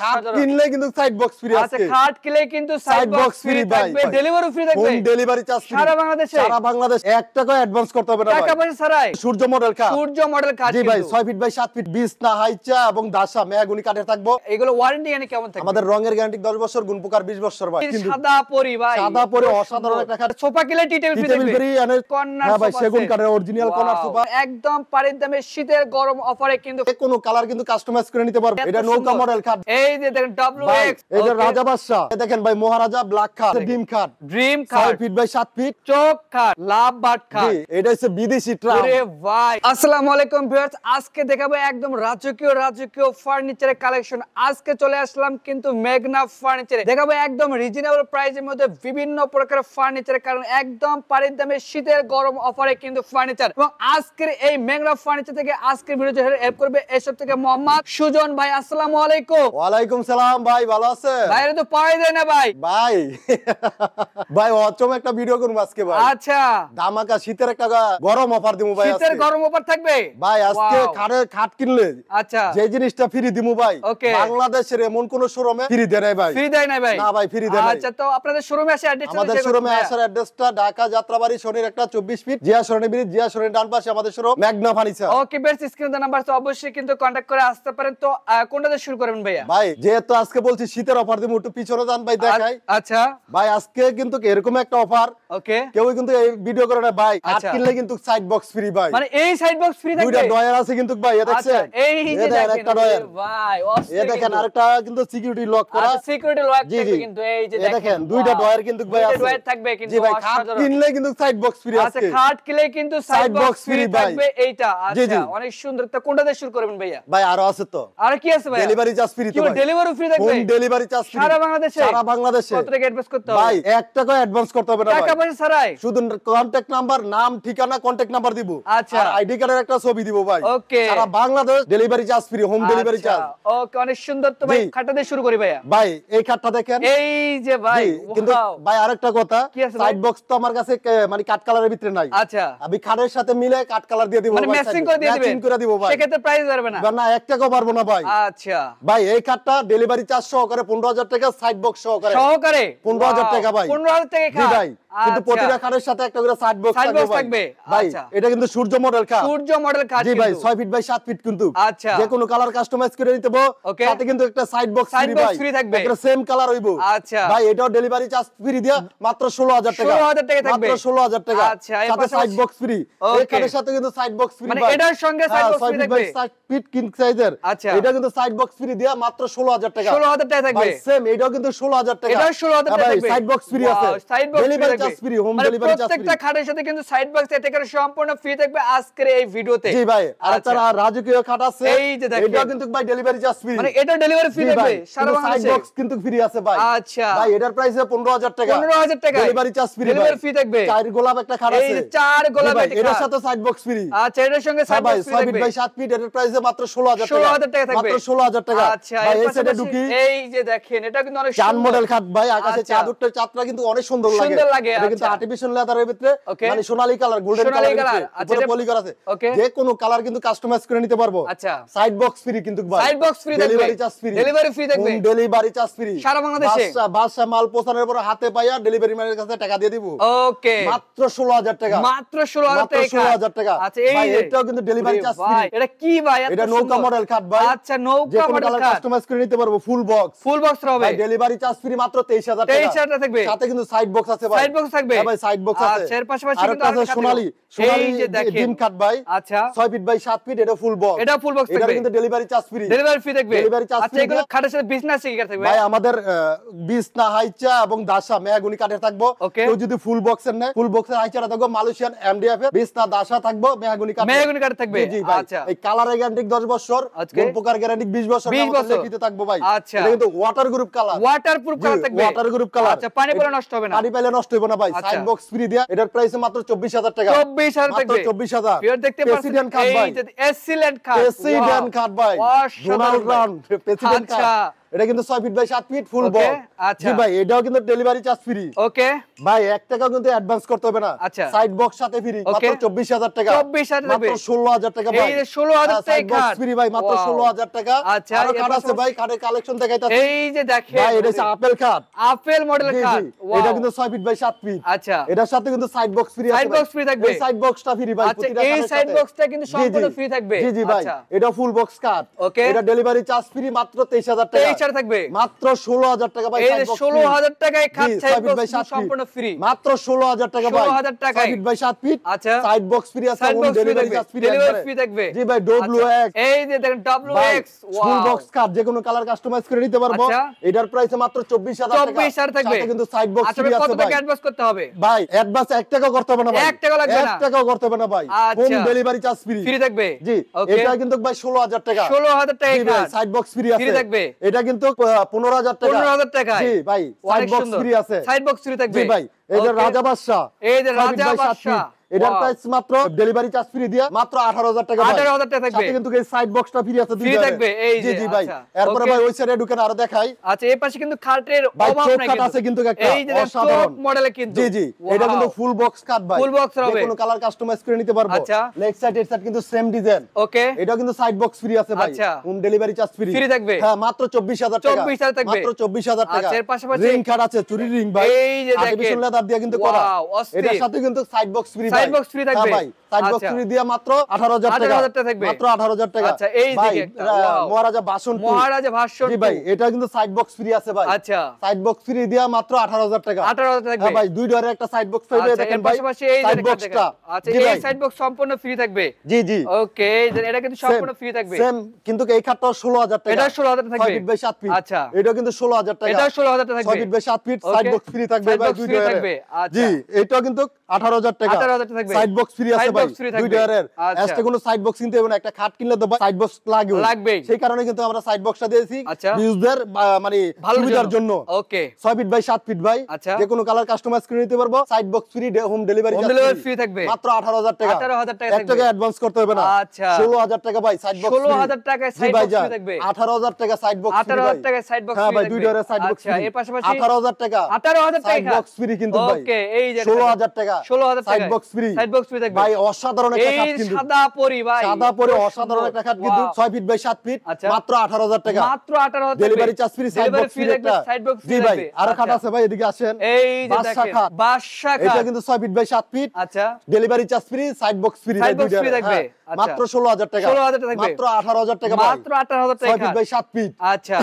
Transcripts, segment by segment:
খাট কিনলে কিন্তু সাইড বক্স ফ্রি আছে। আচ্ছা, খাট কিনলে কিন্তু সাইড বক্স ফ্রি থাকবে, ডেলিভারি ফ্রি থাকবে, হোম ডেলিভারি চার্জ ফ্রি সারা বাংলাদেশে। সারা বাংলাদেশ 1 টাকা অ্যাডভান্স করতে হবে না ভাই, টাকা পয়সা ছাড়াই। সূর্য মডেল খাট, সূর্য মডেল খাট। জি ভাই 6 ফিট বাই 7 ফিট বিছনা হাইচা এবং দাসা মেহগনি কাঠের থাকবো। এগুলো ওয়ারেন্টি এনে কেমন থাকবে? আমাদের রঙের গ্যারান্টি 10 বছর, গুণ পোকার 20 বছর ভাই। কিন্তু সাদা পরি ভাই, সাদা পরি অসাধারণ একটা খাট। সোফা কিনলে টি টেবিল ফ্রি থাকবে, কর্নার সোফা। হ্যাঁ ভাই, সেগুন কাঠের অরিজিনাল কর্নার সোফা, একদম পানির দামে শীতের গরম অফারে কিন্তু যে কোনো কালার কিন্তু কাস্টমাইজ করে নিতে পারবে। এটা নৌকা মডেল খাট, এই যে দেখেন WX, এই যে রাজা বাদশা, দেখেন ভাই মহারাজা ব্ল্যাক খাট, ড্রিম খাট, ড্রিম খাট 6 ফিট বাই 7 ফিট চোক খাট, লাভ বাট খাট। এটা হচ্ছে বিদেশি ট্রাম। আরে ভাই, আসসালামু আলাইকুম ভিউয়ার্স, আজকে দেখাবো একদম রাজকীয় ফার্নিচারের কালেকশন। আজকে চলে আসলাম কিন্তু মেঘনা ফার্নিচারে, দেখাবো একদম রিজনেবল প্রাইসের মধ্যে বিভিন্ন প্রকারের ফার্নিচার, কারণ একদম পানির দামে শীতের গরম অফারে কিন্তু ফার্নিচার। এবং আজকের এই মেঘনা ফার্নিচার থেকে আজকের ভিডিওতে হেল্প করবে এসব থেকে মোহাম্মদ সুজন ভাই। আসসালামু আলাইকুম। ওয়ালাইকুম সালাম ভাই, ভালো আছেন? ভাই তো পাওয়াই যায় না ভাই। ভাই অচম একটা ভিডিও করব আজকে ভাই। আচ্ছা, ধামাকা শীতের একটা গরম অফার দিমু ভাই। শীতের গরম অফার থাকবে ভাই আজকে খাট কিনলে আচ্ছা যে জিনিসটা ফ্রি দিমু ভাই, বাংলাদেশের এমন কোন শোরুমে ফ্রি দেয় নাই ভাই। ফ্রি দেয় নাই ভাই? না ভাই, ফ্রি দেয় নাই। আচ্ছা, তো আপনাদের শোরুমে আসে অ্যাড্রেস, আমাদের শোরুমে আসার অ্যাড্রেসটা ঢাকা যাত্রাবাড়ি শনির একটা 24 ফিট জিয়া সরণি ব্রিজ, জিয়া সরণির ডান পাশে আমাদের শোরুম মেঘনা ফার্নিচার। ওকে বেস্ট, স্ক্রিনে দেওয়া নাম্বার তো অবশ্যই কিন্তু কন্টাক্ট করে আসতে পারেন। তো কোনটাতে শুরু করবেন ভাইয়া? ভাই যেহেতু আজকে বলছি শীতের অফার দিমু, একটু পিছনে যান ভাই দেখাই। আচ্ছা ভাই আজকে কিন্তু এরকম একটা অফার, ওকে কেউ কিন্তু এই ভিডিও করে না ভাই। খাট কিনলে কিন্তু সাইড বক্স ফ্রি ভাই, মানে এই সাইড বক্স ফ্রি থাকবে। দুইটা ডয়ার আছে কিন্তু ভাই, এই দেখছেন? এই যে দেখেন একটা ডয়ার ভাই, এই দেখেন, আরেকটা কিন্তু সিকিউরিটি লক করা, সিকিউরিটি লক থাকবে কিন্তু। এই যে দেখেন দুইটা ডয়ার কিন্তু ভাই আছে, ডয়ার থাকবে কিন্তু। জি ভাই, খাট কিনলে কিন্তু সাইড বক্স ফ্রি আছে। আচ্ছা, খাট কিনলে কিন্তু সাইড বক্স ফ্রি থাকবে এইটা। আচ্ছা, অনেক সুন্দর। তো কোনটাতে শুরু করবেন ভাইয়া? ভাই আরো আছে তো। আর কি আছে ভাই? ডেলিভারি চার্জ ফ্রি তো ভাই, ডেলিভারি ফ্রি থাকবে, হোম ডেলিভারি চার্জ ফ্রি সারা বাংলাদেশে। সারা বাংলাদেশে কত টাকা অ্যাডভান্স করতে হবে ভাই? 1 টাকা অ্যাডভান্স করতে হবে না ভাই, টাকা পয়সা ছাড়াই। শুধু কন্টাক্ট নাম্বার, নাম, ঠিকানা, কন্টাক্ট নাম্বার দিব, আচ্ছা, আর আইডি কার্ডের একটা ছবি দিব ভাই। ওকে, সারা Bangladesh delivery charge free, home delivery charge. Okay, অনেক সুন্দর। তো ভাই খাটটা দিয়ে শুরু করি ভাইয়া। ভাই এই খাটটা দেখেন, এই যে ভাই, কিন্তু ভাই আরেকটা কথা, সাইড ভাই? বক্স তো আমার কাছে মানে কাট কালারের ভিতরে নাই। আচ্ছা, আমি খাটের সাথে মিলে কাট কালার দিয়ে দিব, মানে ম্যাচিং করে দিয়ে দিবেন? ম্যাচিং করে দিব ভাই, সেক্ষেত্রে প্রাইস বাড়বে না? না 1 টাকাও পারবো না ভাই। আচ্ছা ভাই এই খাটটা ডেলিভারি চার্জ সহকারে 15,000 টাকা, সাইড বক্স সহকারে 15,000 টাকা ভাই। 15,000 টাকা জি ভাই, কিন্তু প্রতিটা খাটের সাথে একটা করে সাইড বক্স থাকবে ভাই। এটা কিন্তু সূর্য মডেল খাট, সূর্য মডেল খাট। জি ভাই 6 ফিট বাই 7 ফিট কিন্তু। আচ্ছা, যে কোনো কালার কাস্টমাইজ করে নিতে পারবো, সাথে কিন্তু একটা সাইড বক্স ফ্রি থাকবে, একটা সেম কালার হইবো। আচ্ছা ভাই এটাও ডেলিভারি চার্জ ফ্রি দিয়া মাত্র 16,000 টাকা, 16,000 টাকা থাকবে, মাত্র 16,000 টাকা। আচ্ছা, সাথে সাইড বক্স ফ্রি, এই খাটের সাথে কিন্তু সাইড বক্স ফ্রি, মানে এটার সঙ্গে সাইড বক্স ফ্রি থাকবে 6 ফিট কিং সাইজের। আচ্ছা, এটা কিন্তু সাইড বক্স ফ্রি দিয়া মাত্র 16,000 টাকা, 16,000 টাকা থাকবে। ভাই সেম এটাও কিন্তু 16,000 টাকা, এটা 16,000 টাকা থাকবে, সাইড বক্স ফ্রি আছে, delivery charge free, home delivery charge free. প্রত্যেকটা খাটের সাথে কিন্তু সাইড বক্স এটা করে সম্পূর্ণ ফ্রি থাকবে আজকের এই ভিডিওতে। জি ভাই, আর একটা রাজকীয় খাট আছে, এই যে দেখেন, এটাও কিন্তু ভাই ডেলিভারি চার্জ ফ্রি, মানে এটা ডেলিভারি ফ্রি থাকবে সারা বাংলাদেশে। সাইড বক্স কিন্তু ফ্রি আছে ভাই। আচ্ছা ভাই এটার প্রাইস 15,000 টাকা, 15,000 টাকা delivery charge free, delivery free থাকবে। 4 গোলাপ একটা খাট আছে, এই যে 4 গোলাপ একটা এটার সাথে সাইড বক্স ফ্রি। আচ্ছা, এটার সঙ্গে সাইড বক্স ফ্রি 6 ফিট থাকবে বাই 7 ফিট, এটার প্রাইস মাত্র 16,000 টাকা, 16,000 টাকা থাকবে, মাত্র 16,000 টাকা। আচ্ছা, ভাই এই সাইডে ঢুকি, এই যে দেখেন, এটা কিন্তু অনেক চান সুন্দর মডেল খাট ভাই, আকাশে চাঁদ উঠতে চাঁদটা কিন্তু অনেক সুন্দর লাগে। এটা কিন্তু আর্টিফিশিয়াল লেদারের ভিতরে, মানে সোনালী কালার, গোল্ডেন কালার, উপরে পলি করা আছে, যে কোনো কালার কিন্তু কাস্টমাইজ করে নিতে পারবো। আচ্ছা, সাইড বক্স ফ্রি কিন্তু ভাই, সাইড বক্স ফ্রি থাকবে, delivery charge free, delivery free থাকবে, হোম ডেলিভারি চার্জ ফ্রি সারা বাংলাদেশে। বাদশা মাল পৌঁছানোর পর হাতে পাইয়া ডেলিভারি ম্যানের কাছে টাকা দিয়ে দিব। ওকে, মাত্র 16,000 টাকা, মাত্র 16,000 টাকা। আচ্ছা, ভাই এটাও কিন্তু ডেলিভারি চার্জ ফ্রি। এটা কি ভাই? এটা নৌকা মডেল খাট ভাই। আচ্ছা, নৌকা মডেল খাট, কাস্টমাইজ করে নিতে পারবো, ফুল বক্স হবে, ভাই ডেলিভারি চার্জ ফ্রি মাত্র 23,000 টাকা, 23,000 টাকা থাকবে, সাথে কিন্তু সাইড বক্স আছে ভাই, সাইড বক্স থাকবে, হ্যাঁ ভাই সাইড বক্স আছে। আচ্ছা, এর পাশাপাশি কিন্তু আছে সোনালী যে দেখেন ডিম খাট ভাই। আচ্ছা, 6 ফিট বাই 7 ফিট, এটা ফুল বক্স, এটা ফুল বক্স থাকবে, এটা কিন্তু delivery charge free, delivery free থাকবে, ডেলিভারি চার্জ আচ্ছা, এগুলো খাটের সাথে বিজনেস কি থাকবে ভাই? আমাদের বিছনা হাইচা এবং দাসা মেহগনি কাঠের থাকবো। কেউ যদি ফুল বক্সের নেয়, ফুল বক্সের হাইচাটা থাকবে মালয়েশিয়ান MDF এর, বিছনা দাসা থাকবো মেহগনি কাঠ থাকবে। জি ভাই, আচ্ছা, এই কালারের গ্যারান্টি 10 বছর, কোন প্রকার গ্যারান্টি 20 বছর, 20 বছর লিখিত থাকবো ভাই। আচ্ছা, এটা কিন্তু water group colour, waterproof colour থাকবে, ওয়াটার গ্রুপ কালার। আচ্ছা, পানি পড়লে নষ্ট হবে না, পানি পাইলে নষ্ট হবে না ভাই। সাইড বক্স ফ্রি দিয়া, এটার প্রাইস মাত্র 24,000 টাকা, 24,000 থাকবে, 24,000। পিওর দেখতে পাচ্ছেন, প্রেসিডেন্ট খাট ভাই, এই যে এক্সিলেন্ট খাট, প্রেসিডেন্ট খাট ভাই, ডোনাল্ড ট্রাম্প প্রেসিডেন্ট খাট। এটা কিন্তু 6 feet by 7 feet full okay box আচ্ছা জি ভাই এটাও কিন্তু ডেলিভারি চার্জ ফ্রি ওকে ভাই 1 টাকাও কিন্তু অ্যাডভান্স করতে হবে না আচ্ছা সাইড বক্স সাথে ফ্রি মাত্র 24000 টাকা 24000 মাত্র 16000 টাকা ভাই এই যে 16000 টাকা বক্স ফ্রি ভাই মাত্র 16000 টাকা আচ্ছা আর কার্ড আছে ভাই কার্ডের কালেকশন দেখাইতাছি এই যে দেখেন ভাই এটা হচ্ছে আপেল কার্ড আপেল মডেলের কার্ড এটা কিন্তু 6 ফিট বাই 7 ফিট আচ্ছা এটার সাথে কিন্তু সাইড বক্স ফ্রি আছে সাইড বক্স ফ্রি থাকবে এই সাইড বক্সটা ফ্রি ভাই আচ্ছা এই সাইড বক্সটা কিন্তু সম্পূর্ণ ফ্রি থাকবে জি জি ভাই এটা ফুল বক্স কার্ড ওকে এটা ডেলিভারি চার্জ ফ্রি মাত্র 23000 টাকা 23000 থাকবে মাত্র 16000 টাকা ভাই এই 16000 টাকায় খাট সাইড বক্স সম্পূর্ণ ফ্রি মাত্র 16000 টাকা ভাই 16000 টাকায় 6 ফিট বাই 7 ফিট আচ্ছা সাইড বক্স ফ্রি আছে side box delivery charge free থাকবে জি ভাই WX এই যে দেখেন WX ফুল বক্স কার্ড যে কোনো কালার কাস্টমাইজ করে নিতে পারবো এটার প্রাইস মাত্র 24000 টাকা 24000 থাকবে সাথে কিন্তু সাইড বক্স ফ্রি আছে কত ভাই টাকা অ্যাডভান্স করতে হবে ভাই অ্যাডভান্স 1 টাকা করতে হবে না ভাই 1 টাকা লাগবে না 1 টাকাও করতে হবে না ভাই হোম ডেলিভারি চার্জ ফ্রি থাকবে জি এটা কিন্তু ভাই 16000 টাকা 16000 টাকা জি ভাই সাইড বক্স ফ্রি আছে থাকবে এটা কিন্তু 15000 টাকা 15000 টাকা জি ভাই সাইড বক্স ফ্রি আছে সাইড বক্স ফ্রি থাকবে জি ভাই এই যে রাজা বাদশা এই যে রাজা বাদশা এটার প্রাইস মাত্র ডেলিভারি চার্জ ফ্রি দিয়া মাত্র 18000 টাকা 18000 টাকা থাকবে সাথে কিন্তু এই সাইড বক্সটা ফ্রি আছে ফ্রি থাকবে এই যে জি ভাই এরপর ভাই ওই সাইডে ঢুকেন আর দেখাই আচ্ছা এই পাশে কিন্তু খাটের অভাব নাই কিন্তু আছে কিন্তু একটা এই যে টপ মডেলে কিন্তু জি জি এটা কিন্তু ফুল বক্স কাট ভাই ফুল বক্স হবে কোনো কালার কাস্টমাইজ করে নিতে পারবো আচ্ছা লেগ সাইড এর সাইড কিন্তু সেম ডিজাইন ওকে এটা কিন্তু সাইড বক্স ফ্রি আছে ভাই হোম ডেলিভারি চার্জ ফ্রি থাকবে হ্যাঁ মাত্র 24000 টাকা 24000 থাকবে মাত্র 24000 টাকা আচ্ছা এর পাশাপাশি রিং কাট আছে চুরি রিং ভাই এই যে দেখেন আর্টিফিশিয়াল লেদার দিয়ে কিন্তু করা এটার সাথে কিন্তু সাইড বক্স ফ্রি ভাই সাইড বক্স ফ্রি থাকবে ভাই সাইড বক্স ফ্রি দিয়া মাত্র 18000 টাকা থাকবে মাত্র 18000 টাকা আচ্ছা এই দিকে মহারাজা ভাষণ মহারাজা ভাষণ জি ভাই এটা কিন্তু সাইড বক্স ফ্রি আছে ভাই আচ্ছা সাইড বক্স ফ্রি দিয়া মাত্র 18000 টাকা 18000 থাকবে ভাই দুই ডোরের একটা সাইড বক্স পাইবে দেখেন ভাই পাশাপাশি এই যে বক্সটা আচ্ছা এই সাইড বক্স সম্পূর্ণ ফ্রি থাকবে জি জি ওকে এটা কিন্তু সম্পূর্ণ ফ্রি থাকবে সেম কিন্তু এই খাটটা 16000 টাকা এটা 16000 থাকবে 6 ফিট বাই 7 ফিট আচ্ছা এটা কিন্তু 16000 টাকা এটা 16000 টাকা থাকবে 6 feet by 7 feet side box free থাকবে ভাই দুই ডোরের থাকবে আচ্ছা জি এটাও কিন্তু 18000 টাকা 18000 টাকা থাকবে সাইড বক্স ফ্রি আছে ভাই দুই ডোরের আজকে কোনো সাইড বক্স কিনতে হবে না একটা খাট কিনলে তো সাইড বক্স লাগবে সেই কারণে কিন্তু আমরা সাইড বক্সটা দিয়েছি ইউজার মানে সুবিধার জন্য ওকে 6 ফিট বাই 7 ফিট ভাই যে কোনো কালার কাস্টমাইজ করে নিতে পারবো side box free home delivery free থাকবে মাত্র 18000 টাকা 18000 টাকা থাকবে 1 টাকা অ্যাডভান্স করতে হবে না আচ্ছা 16000 টাকা ভাই সাইড বক্স 16000 টাকা সাইড বক্স ফ্রি থাকবে 18000 টাকা সাইড বক্স ফ্রি 18000 টাকা সাইড বক্স হ্যাঁ ভাই দুই ডোরের সাইড বক্স আচ্ছা এর পাশাপাশি 18000 টাকা 18000 টাকা সাইড বক্স ফ্রি কিন্তু ভাই ওকে এই যে 16000 টাকা 16000 টাকা সাইড বক্স ফ্রি থাকবে ভাই অসাধারণ একটা খাট কিন্তু সাদা পরি ভাই সাদা পরি অসাধারণ একটা খাট কিন্তু 6 ফিট বাই 7 ফিট মাত্র 18000 টাকা মাত্র 18000 টাকা delivery charge free side box free একটা সাইড বক্স জি ভাই আর খাট আছে ভাই এদিকে আসেন এই যে দেখেন বাদশা খাট এটা কিন্তু 6 ফিট বাই 7 ফিট আচ্ছা delivery charge free side box free side box free থাকবে মাত্র 16000 টাকা 16000 টাকা থাকবে মাত্র 18000 টাকা ভাই মাত্র 18000 টাকা 6 ফিট বাই 7 ফিট আচ্ছা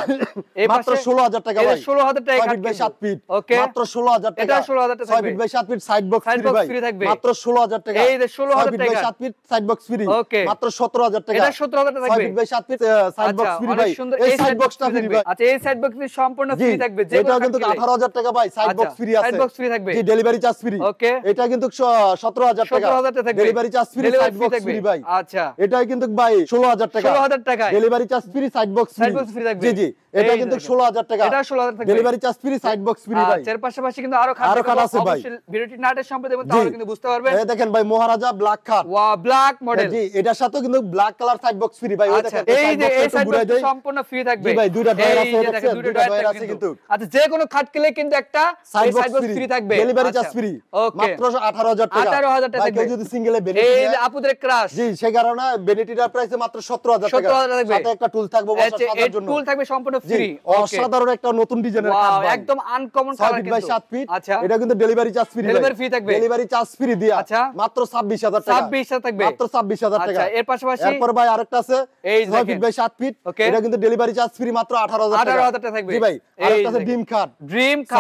এই মাত্র 16000 টাকা ভাই 16000 টাকা 6 ফিট বাই 7 ফিট ওকে মাত্র 16000 টাকা এটা 16000 টাকা 6 feet by 7 feet side box free ভাই মাত্র 16000 টাকা এই যে 16000 টাকা 7 feet side box free okay মাত্র 17000 টাকা এটা 17000 টাকা থাকবে 6 feet by 7 feet side box free ভাই এই সাইড বক্সটা ফ্রি ভাই আচ্ছা এই সাইড বক্স সম্পূর্ণ ফ্রি থাকবে এটা কিন্তু 18000 টাকা ভাই সাইড বক্স ফ্রি আছে সাইড বক্স ফ্রি থাকবে জি ডেলিভারি চার্জ ফ্রি ওকে এটা কিন্তু 17000 টাকা 17000 টাকা থাকবে delivery charge free side box free ভাই আচ্ছা এটাই কিন্তু ভাই 16000 টাকা 16000 টাকা delivery charge free side box free থাকবে জি জি এটা কিন্তু 16000 টাকা এটা 16000 টাকা delivery charge free side box free ভাই এর পাশাপাশি কিন্তু আরো খাট আছে ভাই ভিডিওটি নাটের সম্পর্কে দেখুন তাহলে কিন্তু বুঝতে পারবেন এই দেখেন ভাই মহারাজা ব্ল্যাক খাট ওয়াও ব্ল্যাক মডেল জি এটার সাথে কিন্তু black colour side box free ভাই ওই দেখেন এই যে এই সাইড বক্স সম্পূর্ণ ফ্রি থাকবে জি ভাই দুইটা ডয়ার আছে দেখেন দুইটা ডয়ার আছে কিন্তু আচ্ছা যে কোনো খাট কিনলে কিন্তু একটা সাইড বক্স ফ্রি থাকবে ডেলিভারি চার্জ ফ্রি মাত্র 18000 টাকা 18000 টাকা কেউ যদি সিঙ্গেলে বেনিফিট এই যে আপুদের ক্রাশ জি সেই কারণে বেনিফিটার প্রাইসে মাত্র 17000 টাকা 17000 থাকবে সাথে একটা টুল থাকবে বসার সাজার জন্য টুল থাকবে সম্পূর্ণ ফ্রি অসাধারণ একটা নতুন ডিজাইনের খাট ভাই একদম আনকমন কালার কিন্তু 7 ফিট আচ্ছা এটা কিন্তু delivery charge free delivery free থাকবে ডেলিভারি চার্জ ফ্রি দিয়া আচ্ছা মাত্র 26000 টাকা 26000 থাকবে মাত্র 26000 টাকা আচ্ছা এর পাশাপাশি এরপর ভাই আরেকটা আছে এই 6 ফিট বাই 7 ফিট এটা কিন্তু ডেলিভারি চার্জ ফ্রি মাত্র 18000 টাকা 18000 টাকা থাকবে জি ভাই আরেকটা আছে ড্রিম খাট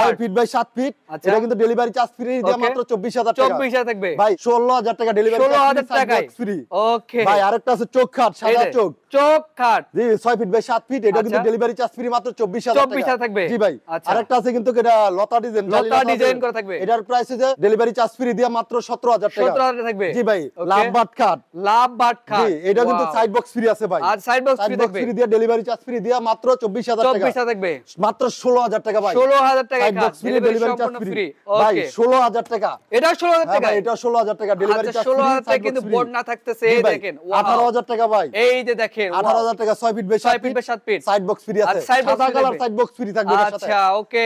6 ফিট বাই 7 ফিট এটা কিন্তু ডেলিভারি চার্জ ফ্রি দিয়া মাত্র 24000 টাকা 24000 থাকবে ভাই 16000 টাকা ডেলিভারি 16000 টাকা ফ্রি ওকে ভাই আরেকটা আছে চোখ খাট সাদা চোখ খাট জি 6 ফিট বাই 7 ফিট এটা কিন্তু ডেলিভারি চার্জ ফ্রি মাত্র 24000 টাকা থাকবে জি ভাই আরেকটা আছে কিন্তু এটা লতা ডিজাইন করা থাকবে এটার প্রাইস আছে ডেলিভারি চার্জ ফ্রি দিয়া মাত্র 17000 টাকা 17000 থাকবে জি ভাই লাভবাট খাট জি এটা কিন্তু সাইড বক্স ফ্রি আছে ভাই আর সাইড বক্স ফ্রি থাকবে ফ্রি দিয়া ডেলিভারি চার্জ ফ্রি দিয়া মাত্র 24000 টাকা 24000 থাকবে মাত্র 16000 টাকা ভাই 16000 টাকা side box free delivery charge free ভাই 16000 টাকা এটা 16000 টাকা এটা 16000 টাকা ডেলিভারি চার্জ ফ্রি 16000 টাকা কিন্তু বোর্ড না থাকতেছে এই দেখেন 18000 টাকা ভাই এই যে দেখেন 18000 টাকা 6 feet by 7 feet side box free আছে সাদা কালার সাইড বক্স ফ্রি থাকবে এর সাথে। আচ্ছা ওকে,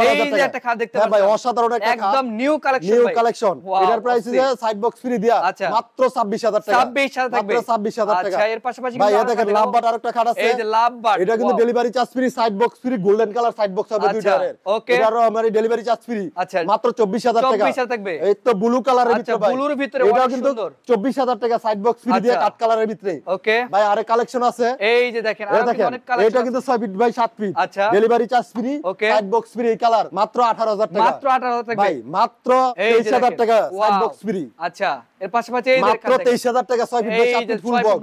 এই যে একটা খাট দেখতে পাচ্ছেন ভাই, অসাধারণ একটা খাট, একদম নিউ কালেকশন নিউ কালেকশন। এটার প্রাইস যে সাইড বক্স ফ্রি দিয়া মাত্র 26000 টাকা, 26000 থাকবে, মাত্র 26000 টাকা। আচ্ছা এর পাশাপাশি ভাই এই দেখেন লাভবাট আরেকটা খাট আছে, এই যে লাভবাট, এটা কিন্তু delivery charge free, side box free, golden colour side box হবে দুইটার। এটারও আমার ডেলিভারি চার্জ ফ্রি, মাত্র 24000 টাকা। 24000 থাকবে। এই তো ব্লু কালারের ভিতরে ভাই, ব্লুর ভিতরে এটা অনেক কিন্তু সুন্দর, 24000 টাকা সাইড বক্স ফ্রি দিয়ে কাট কালারের ভিতরে। ওকে ভাই আরে কালেকশন আছে, এই যে দেখেন আরো অনেক কালেকশন। এটা কিন্তু 6 ফিট বাই 7 ফিট, আচ্ছা delivery charge free, side box free colour, মাত্র 18000 টাকা, মাত্র 18000 টাকা ভাই, মাত্র 23000 টাকা সাইড বক্স ফ্রি। আচ্ছা এর পাশাপাশি এই মাত্র 23000 টাকা 6 feet by 7 feet full box,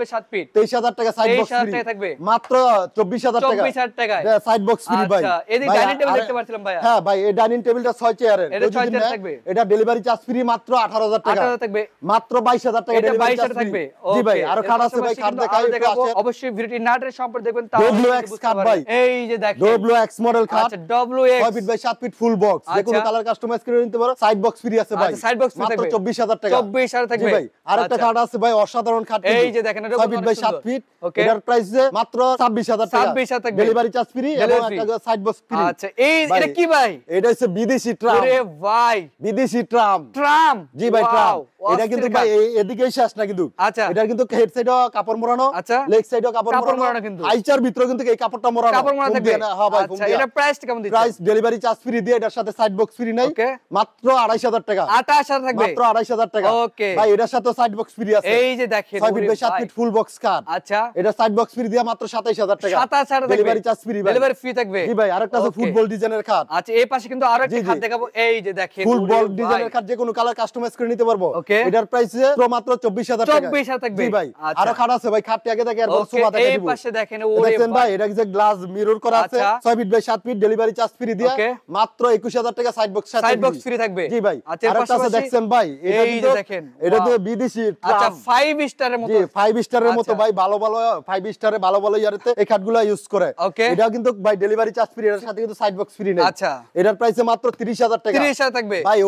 23000 টাকা সাইড বক্স ফ্রি থাকবে, মাত্র 24000 টাকা, 24000 টাকা সাইড বক্স ফ্রি। ভাই আচ্ছা এই ডাইনিং টেবিল দেখতে পাচ্ছিলাম ভাই, হ্যাঁ ভাই এই ডাইনিং টেবিলটা 6 চেয়ারের, এটা 6 চেয়ার থাকবে, এটা ডেলিভারি চার্জ ফ্রি, মাত্র 18000 টাকা, 18000 থাকবে, মাত্র 22000 টাকা ডেলিভারি চার্জ থাকবে। জি ভাই আরো খাট আছে ভাই, খাট দেখাই একটু আসেন। অবশ্যই ভিডিওটি নাটের সম্পর্কে দেখবেন, তাহলে WX খাট ভাই, এই যে দেখেন WX মডেল খাট, আচ্ছা WX 6 feet by 7 feet full box, যে কোনো কালার কাস্টমাইজ করে নিতে পারো, সাইড বক্স ফ্রি আছে ভাই, সাইড বক্স মাত্র থাকবে 24000 টাকা, 24000 থাকবে। জি ভাই আরেকটা খাট আছে ভাই, অসাধারণ খাট, এই যে দেখেন এটা 6 ফিট বাই 7 ফিট, এটার প্রাইস যে মাত্র 26000 টাকা, 26000 থাকবে, ডেলিভারি চার্জ ফ্রি এবং একটা সাইড বক্স ফ্রি। আচ্ছা এই এটা কি ভাই? এটা হচ্ছে বিদেশি ট্রাম। আরে ভাই বিদেশি ট্রাম, ট্রাম, জি ভাই ট্রাম। এটা কিন্তু ভাই এদিকেই শেষ না কিন্তু, আচ্ছা এটার কিন্তু হেড সাইডও কাপড় মোড়ানো, আচ্ছা লেগ সাইডও কাপড় মোড়ানো কিন্তু, আইচার ভিতরে কিন্তু এই কাপড়টা মোড়ানো, কাপড় মোড়া থাকবে। হ্যাঁ ভাই, আচ্ছা এটা প্রাইস কেমন দিচ্ছেন? প্রাইস ডেলিভারি চার্জ ফ্রি দিয়ে এটার সাথে সাইড বক্স ফ্রি নাই, মাত্র 28000 টাকা, 28000 থাকবে, মাত্র 28000 টাকা। ওকে ভাই এটার সাথে সাইড বক্স ফ্রি আছে, এই যে দেখেন 6 feet by 7 feet full box কাট, আচ্ছা এটা সাইড বক্স ফ্রি দিয়ে মাত্র 27000 টাকা, 27000 থাকবে, delivery charge free, delivery free থাকবে। জি ভাই আরেকটা আছে ফুটবল ডিজাইনের খাট। আচ্ছা এই পাশে কিন্তু আরো একটা খাট দেখাবো, এই যে দেখেন ফুটবল ডিজাইনের খাট, যে কোনো কালার কাস্টমাইজ করে নিতে পারবো। এটার প্রাইস মাত্র 24000 টাকা, 24000 থাকবে। জি ভাই আরো খাট আছে ভাই, খাটটি আগে দেখে এরপর সোফা দেখাই দিব। এই পাশে দেখেন ওরে দেখেন ভাই এটা যে গ্লাস মিরর করা আছে, 6 feet by 7 feet, delivery charge free দিয়া মাত্র 21000 টাকা সাইড বক্স সাথে, সাইড বক্স ফ্রি থাকবে। জি ভাই আরেকটা আছে দেখছেন ভাই, এটা কিন্তু দেখেন এটা তো বিদেশি, আচ্ছা 5 স্টারের মতো, জি 5 স্টারের মতো ভাই, ভালো ভালো 5 স্টারে ভালো ভালো ইয়ারেতে এই খাটগুলো ইউজ করে। এটা কিন্তু ভাই ডেলিভারি চার্জ ফ্রি, এর সাথে কিন্তু সাইড বক্স ফ্রি নেই। আচ্ছা এটার প্রাইস মাত্র 30000 টাকা, 30000 থাকবে ভাই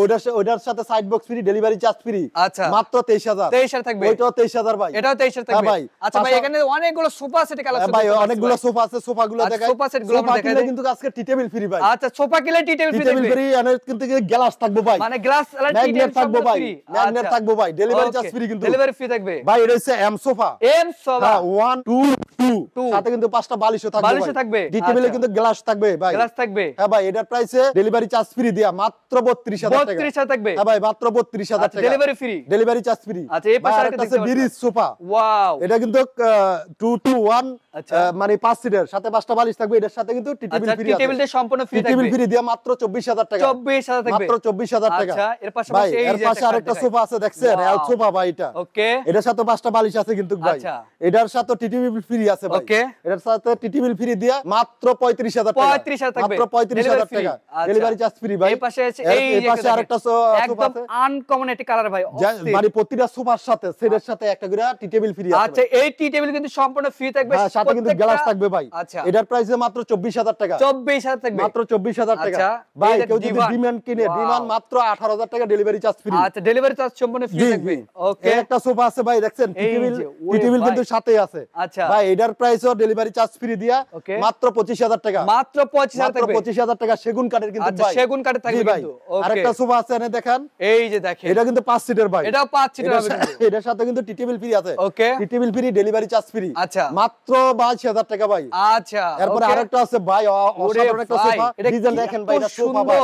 ওটার সাথে side box free, delivery charge free, আচ্ছা মাত্র 23000, 23000 থাকবে, ওইটাও 23000 ভাই, এটাও 23000 থাকবে ভাই। আচ্ছা ভাই এখানে অনেকগুলো সোফা সেট কালেকশন ভাই অনেকগুলো সোফা আছে, সোফাগুলো দেখাই, সোফা সেটগুলো সোফা দেখাই কিনলে কিন্তু আজকে টি টেবিল ফ্রি ভাই। আচ্ছা সোফা কিনলে টি টেবিল ফ্রি, এর কিন্তু গ্লাস থাকবে ভাই, মানে গ্লাস আর টি টেবিল থাকবে ভাই, ম্যাগনেট থাকবে ভাই, ডেলিভারি চার্জ ফ্রি কিন্তু, ডেলিভারি ফ্রি থাকবে ভাই। এটা হচ্ছে এম সোফা, এম সোফা 1 2 সাথে কিন্তু 5টা বালিশও থাকবে, বালিশও থাকবে, টি টেবিলে কিন্তু গ্লাস থাকবে ভাই, গ্লাস থাকবে। হ্যাঁ ভাই এটার প্রাইসে ডেলিভারি চার্জ ফ্রি দিয়া মাত্র 32000 টাকা, 32000 থাকবে, হ্যাঁ ভাই মাত্র 32000 টাকা, delivery free, delivery charge free. আচ্ছা এই পাশে আরেকটা আছে বিরিজ সোফা, ওয়াও এটা কিন্তু 2 to 1 মানে 5 সিটের সাথে 5টা বালিশ থাকবে, এটার সাথে কিন্তু টি টেবিল ফ্রি আছে, টি টেবিলটা সম্পূর্ণ ফ্রি টি টেবিল ফ্রি দিয়া মাত্র 24000 টাকা, 24000 থাকবে, মাত্র 24000 টাকা। আচ্ছা এর পাশাপাশি এই যে পাশে আরেকটা সোফা আছে দেখছেন, এল সোফা ভাই, এটা ওকে এটার সাথে 5টা বালিশ আছে কিন্তু ভাই, এটার সাথে টি টেবিল ফ্রি আছে ভাই, ওকে এটার সাথে টি টেবিল ফ্রি দিয়া মাত্র 35000 টাকা, 35000 থাকবে, মাত্র 35000 টাকা, ডেলিভারি চার্জ ফ্রি ভাই। এই পাশে আছে এই যে পাশে আরেকটা সোফা একদম আছে, আনকমন একটা কালার ভাই, মানে প্রতিটা সোফার সাথে সেটের সাথে একটা করে টি টেবিল ফ্রি আছে। আচ্ছা এই টি টেবিল কিন্তু সম্পূর্ণ ফ্রি থাকবে, সাথে কিন্তু গ্লাস থাকবে ভাই। আচ্ছা এটার প্রাইস মাত্র 24000 টাকা, 24000 থাকবে, মাত্র 24000 টাকা। আচ্ছা ভাই কেউ যদি ডিমান্ড কিনে, ডিমান্ড মাত্র 18000 টাকা, ডেলিভারি চার্জ ফ্রি। আচ্ছা ডেলিভারি চার্জ সম্পূর্ণ ফ্রি থাকবে। ওকে একটা সোফা আছে ভাই দেখছেন, টি টেবিল কিন্তু সাথেই আছে। আচ্ছা ভাই এটার প্রাইসও ডেলিভারি চার্জ ফ্রি দিয়া মাত্র 25000 টাকা, মাত্র 25000 থাকবে, 25000 টাকা, সেগুন কাঠের কিন্তু ভাই। আচ্ছা সেগুন কাঠের থাকবে কিন্তু। ওকে আরেকটা সোফা আছে এনে দেখেন, এই যে দেখেন এটা কিন্তু 5 সিটের ভাই, এটাও 5 সিটের হবে কিন্তু, এটার সাথে কিন্তু টি টেবিল ফ্রি আছে। Okay tea table free, delivery charge free, আচ্ছা মাত্র 22000 টাকা ভাই। আচ্ছা এরপর আরেকটা আছে ভাই, অসাধারণ একটা সোফা, ডিজাইন দেখেন ভাই, এটা সোফা ভাই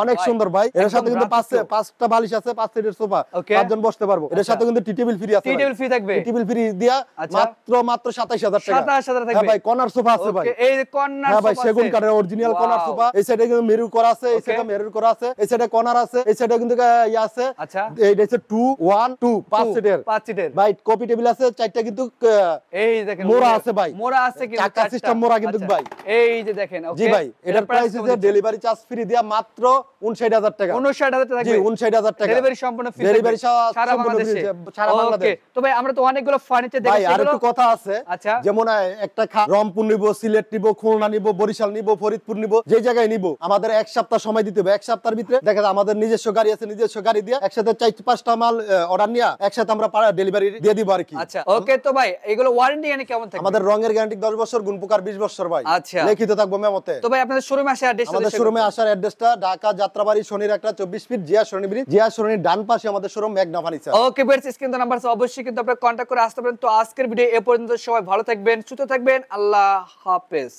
অনেক সুন্দর ভাই, এর সাথে কিন্তু 5টা বালিশ আছে, 5 সিটের সোফা, 5 জন বসতে পারবো, এর সাথে কিন্তু টি টেবিল ফ্রি আছে, টি টেবিল ফ্রি থাকবে, টি টেবিল ফ্রি দিয়া মাত্র 27000 টাকা, 27000 থাকবে। হ্যাঁ ভাই কর্নার সোফা আছে ভাই, এই যে কর্নার হ্যাঁ ভাই সোফা সেগুন কাঠের অরিজিনাল কর্নার সোফা, এই সাইডে কিন্তু মেরুর করা আছে, এই সাইডে মেরুর করা আছে, এই সাইডে কর্নার আছে, এই সাইডে কিন্তু ইয়া আছে। আচ্ছা এইটা হচ্ছে 2 1 2 5 সিটের, 5 সিটের ভাই কপি টেবিল আছে, 4টা কিন্তু এই দেখেন মোড়া আছে ভাই, মোড়া আছে কিন্তু চাকা সিস্টেম মোড়া কিন্তু ভাই, এই যে দেখেন। ওকে জি ভাই এটার প্রাইস হচ্ছে ডেলিভারি চার্জ ফ্রি দিয়া মাত্র 59000 টাকা। 59000 টাকা জি 59000 টাকা। ডেলিভারি সম্পূর্ণ ফ্রি, ডেলিভারি সারা বাংলাদেশে, সারা বাংলাদেশ। ওকে, তো ভাই আমরা তো অনেকগুলো ফার্নিচার ভাই দেখেছি, আর একটু কথা আছে, আচ্ছা, যেমন একটা রংপুর নিব, সিলেট নিব, খুলনা নিব, বরিশাল নিব, ফরিদপুর নিব, যে জায়গায় নিব আমাদের এক সপ্তাহ সময় দিতে হবে। এক সপ্তাহের ভিতরে দেখা যায় আমাদের নিজস্ব গাড়ি আছে, নিজস্ব গাড়ি দিয়ে একসাথে 4-5টা মাল অর্ডার নিয়ে একসাথে আমরা ডেলিভারি দিয়ে দিব আর কি। আচ্ছা, ওকে, তো ভাই এগুলো ওয়ারেন্টি এনে কেমন থাকবে? আমাদের রঙের গ্যারান্টি 10 বছর, গুণ পোকার 20 বছর ভাই। আচ্ছা, লিখিত থাকবে মেমোতে। তো ভাই আপনাদের শোরুমে আসে অ্যাড্রেস, আমাদের শোরুমে আসার অ্যাড্রেসটা ঢাকা যাত্রাবাড়ি শনির একটা 24 ফিট জিয়া সরণি ব্রিজ, জিয়া সরণির ডান পাশে আমাদের শোরুম মেঘনা ফার্নিচার। ওকে ভিউয়ার্স, স্ক্রিন তো নাম্বার আছে, অবশ্যই কিন্তু আপনারা কন্টাক্ট করে আসতে পারেন। তো আজকের ভিডিও এ পর্যন্ত, সবাই ভালো থাকবেন, সুস্থ থাকবেন, আল্লাহ হাফেজ।